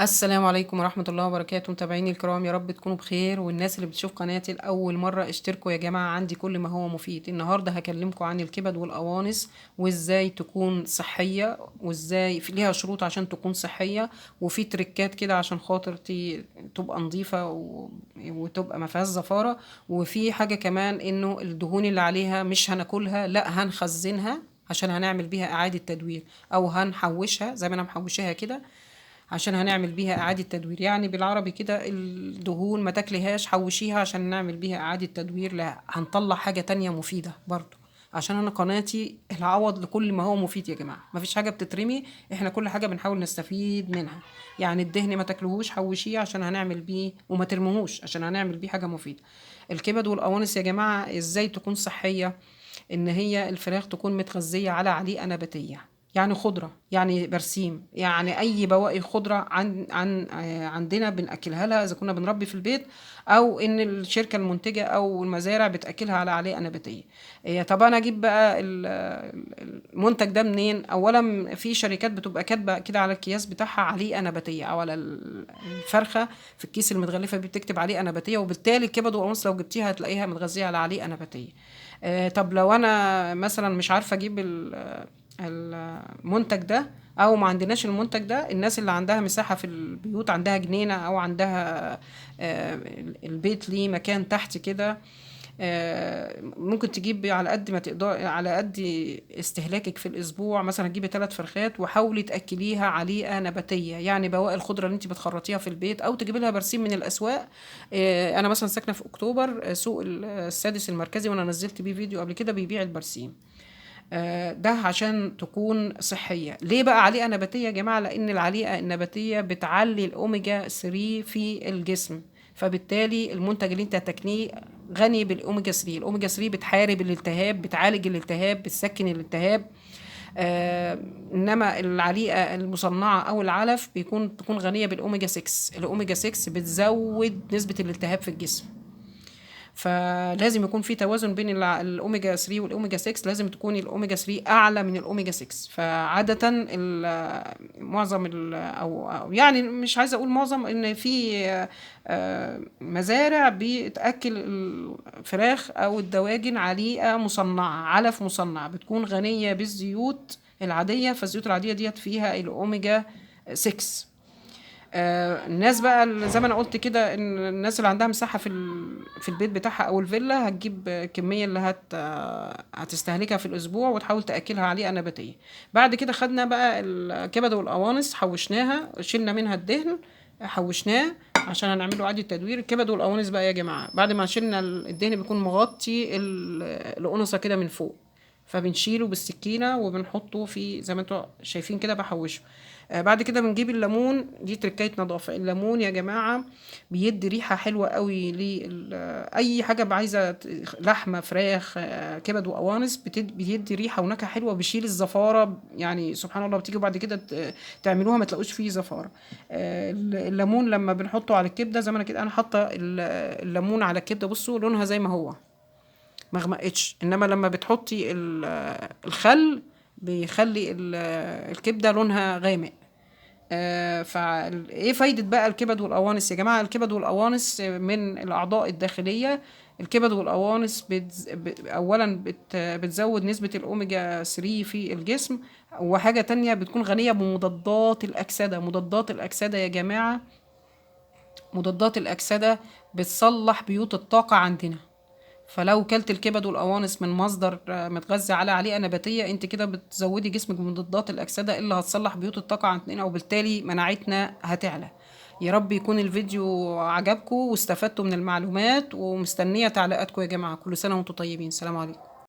السلام عليكم ورحمة الله وبركاته. متابعيني الكرام، يا رب تكونوا بخير، والناس اللي بتشوف قناتي لأول مرة اشتركوا يا جماعة. عندي كل ما هو مفيد. النهاردة هكلمكم عن الكبد والقوانص وازاي تكون صحية، وازاي ليها شروط عشان تكون صحية، وفي تريكات كده عشان خاطر تبقى نظيفة وتبقى ما فيهاش زفارة. وفي حاجة كمان، انه الدهون اللي عليها مش هناكلها، لا هنخزنها عشان هنعمل بيها إعادة تدوير، أو هنحوشها زي ما أنا محوشاها كده عشان هنعمل بيها إعادة تدوير. يعني بالعربي كده، الدهون ما تاكليهاش، حوشيها عشان نعمل بيها إعادة تدوير، لا هنطلع حاجة تانية مفيدة برضو. عشان أنا قناتي العوض لكل ما هو مفيد يا جماعة، مفيش حاجة بتترمي، احنا كل حاجة بنحاول نستفيد منها. يعني الدهن ما تاكلوهوش، حوشيه عشان هنعمل بيه، وما ترموهوش عشان هنعمل بيه حاجة مفيدة. الكبد والقوانص يا جماعة ازاي تكون صحية؟ ان هي الفراخ تكون متغذية على عليقة نباتية، يعني خضرة، يعني برسيم، يعني اي بواقي خضرة عندنا بنأكلها لها اذا كنا بنربي في البيت، او ان الشركة المنتجة او المزارع بتأكلها على عليقة نباتية. طب انا اجيب بقى المنتج ده منين؟ اولا في شركات بتبقى كاتبة كده على الكياس بتاعها عليقة نباتية، او على الفرخة في الكيس المتغلفة بتكتب عليقة نباتية، وبالتالي الكبد والقوانص لو جبتيها هتلاقيها متغذية على عليقة نباتية. طب لو انا مثلا مش عارفه اجيب المنتج ده، او ما عندناش المنتج ده، الناس اللي عندها مساحه في البيوت، عندها جنينه او عندها آه، البيت ليه مكان تحت كده، ممكن تجيب على قد ما تقدر، على قد استهلاكك في الاسبوع. مثلا تجيبي 3 فرخات وحاولي تاكليها عليقه نباتيه، يعني بواقي الخضره اللي انت بتخرطيها في البيت، او تجيبي لها برسيم من الاسواق. انا مثلا ساكنه في اكتوبر، سوق السادس المركزي، وانا نزلت بيه فيديو قبل كده، بيبيع البرسيم. ده عشان تكون صحية. ليه بقى عليقة نباتية يا جماعة؟ لأن العليقة النباتية بتعلي الأوميجا 3 في الجسم، فبالتالي المنتج اللي انت هتاكليه غني بالأوميجا 3. الأوميجا 3 بتحارب الالتهاب، بتعالج الالتهاب، بتسكن الالتهاب. انما العليقه المصنعه او العلف تكون غنيه بالاوميجا 6. الاوميجا 6 بتزود نسبه الالتهاب في الجسم، فلازم يكون في توازن بين الاوميجا 3 والاوميجا 6. لازم تكون الاوميجا 3 اعلى من الاوميجا 6. فعاده معظم او يعني مش عايزه اقول معظم، ان في مزارع بتاكل الفراخ او الدواجن عليقه مصنعه، علف مصنع، بتكون غنيه بالزيوت العاديه، فالزيوت العاديه ديت فيها الاوميجا 6. الناس بقى اللي زي ما انا قلت كده، ان الناس اللي عندها مساحه في البيت بتاعها او الفيلا، هتجيب كميه اللي هتستهلكها في الاسبوع، وتحاول تاكلها عليقه نباتيه. بعد كده خدنا بقى الكبد والقوانص، حوشناها، شلنا منها الدهن، حوشناه عشان هنعمله اعاده تدوير. الكبد والقوانص بقى يا جماعه، بعد ما شلنا الدهن بيكون مغطي القنصه كده من فوق، فبنشيله بالسكينه وبنحطه في زي ما انتوا شايفين كده، بحوشه. بعد كده بنجيب الليمون، دي تركايه نظافه. الليمون يا جماعه بيدي ريحه حلوه قوي اي حاجه عايزه، لحمه، فراخ، كبد وقوانص، بيدي ريحه ونكهه حلوه، بيشيل الزفاره. يعني سبحان الله، بتيجوا بعد كده تعملوها ما تلاقوش فيه زفاره. الليمون لما بنحطه على الكبده، زي ما انا كده انا حاطه الليمون على الكبده، بصوا لونها زي ما هو، ما غمقتش. انما لما بتحطي الخل، بيخلي الكبده لونها غامق. فايه فايدة بقى الكبد والقوانص يا جماعة؟ الكبد والقوانص من الأعضاء الداخلية. الكبد والقوانص أولا بتزود نسبة الأوميجا 3 في الجسم، وحاجة تانية بتكون غنية بمضادات الأكسدة. مضادات الأكسدة يا جماعة، مضادات الأكسدة بتصلح بيوت الطاقة عندنا. فلو كلت الكبد والقوانص من مصدر متغذي على عليقة نباتية، انت كده بتزودي جسمك بمضادات الأكسدة اللي هتصلح بيوت الطاقة عندنا، وبالتالي مناعتنا هتعلى. يا رب يكون الفيديو عجبكم واستفدتوا من المعلومات، ومستنية تعليقاتكم يا جماعة. كل سنة وانتم طيبين. سلام عليكم.